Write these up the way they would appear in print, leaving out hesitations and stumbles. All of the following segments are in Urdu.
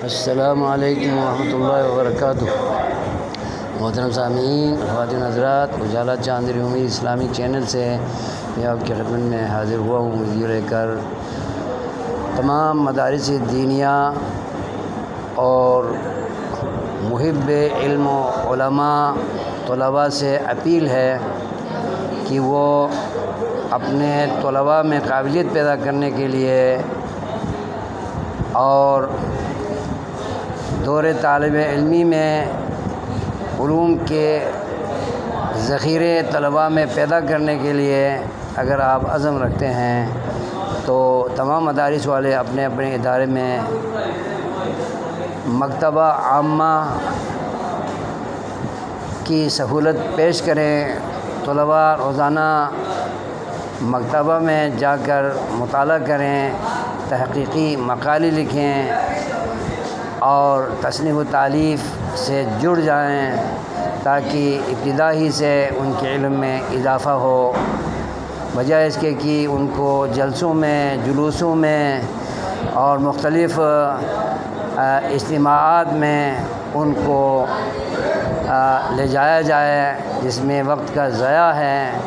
السلام علیکم ورحمۃ اللہ وبرکاتہ۔ محترم سامعین، خواتین حضرات، اجالا چاندنی امید اسلامی چینل سے میں آپ کی خدمت میں حاضر ہوا ہوں ویڈیو لے کر۔ تمام مدارس دینیہ اور محب علم و علماء طلباء سے اپیل ہے کہ وہ اپنے طلباء میں قابلیت پیدا کرنے کے لیے اور دور طالب علمی میں علوم کے ذخیرے طلباء میں پیدا کرنے کے لیے اگر آپ عزم رکھتے ہیں تو تمام مدارس والے اپنے اپنے ادارے میں مکتبہ عامہ کی سہولت پیش کریں۔ طلباء روزانہ مکتبہ میں جا کر مطالعہ کریں، تحقیقی مقالے لکھیں اور تصنیف و تالیف سے جڑ جائیں تاکہ ابتدا ہی سے ان کے علم میں اضافہ ہو، بجائے اس کے کہ ان کو جلسوں میں، جلوسوں میں اور مختلف اجتماعات میں ان کو لے جایا جائے جس میں وقت کا ضیاع ہے۔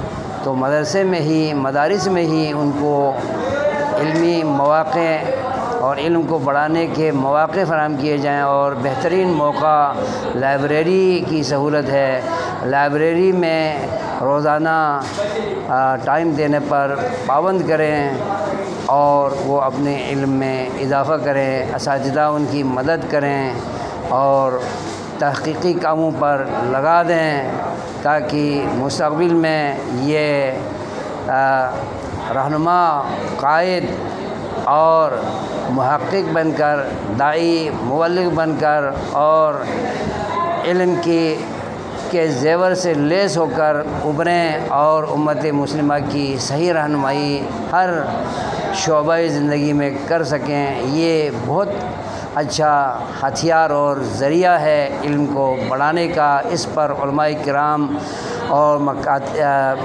تو مدرسے میں ہی، مدارس میں ہی ان کو علمی مواقع اور علم کو بڑھانے کے مواقع فراہم کیے جائیں، اور بہترین موقع لائبریری کی سہولت ہے۔ لائبریری میں روزانہ ٹائم دینے پر پابند کریں اور وہ اپنے علم میں اضافہ کریں، اساتذہ ان کی مدد کریں اور تحقیقی کاموں پر لگا دیں تاکہ مستقبل میں یہ رہنما، قائد اور محقق بن کر، داعی، مبلغ بن کر اور علم کے زیور سے لیس ہو کر ابھریں اور امت مسلمہ کی صحیح رہنمائی ہر شعبہ زندگی میں کر سکیں۔ یہ بہت اچھا ہتھیار اور ذریعہ ہے علم کو بڑھانے کا۔ اس پر علماء کرام اور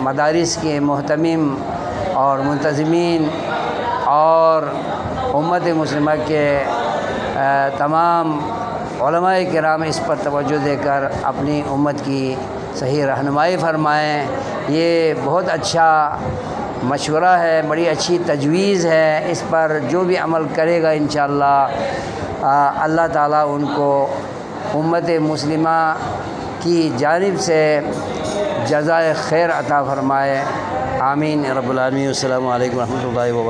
مدارس کے محتمم اور منتظمین اور امت مسلمہ کے تمام علماء کرام اس پر توجہ دے کر اپنی امت کی صحیح رہنمائی فرمائیں۔ یہ بہت اچھا مشورہ ہے، بڑی اچھی تجویز ہے۔ اس پر جو بھی عمل کرے گا انشاءاللہ اللہ تعالیٰ ان کو امت مسلمہ کی جانب سے جزائے خیر عطا فرمائے۔ آمین رب العالمین۔ السلام علیکم ورحمۃ اللہ وبرکاتہ۔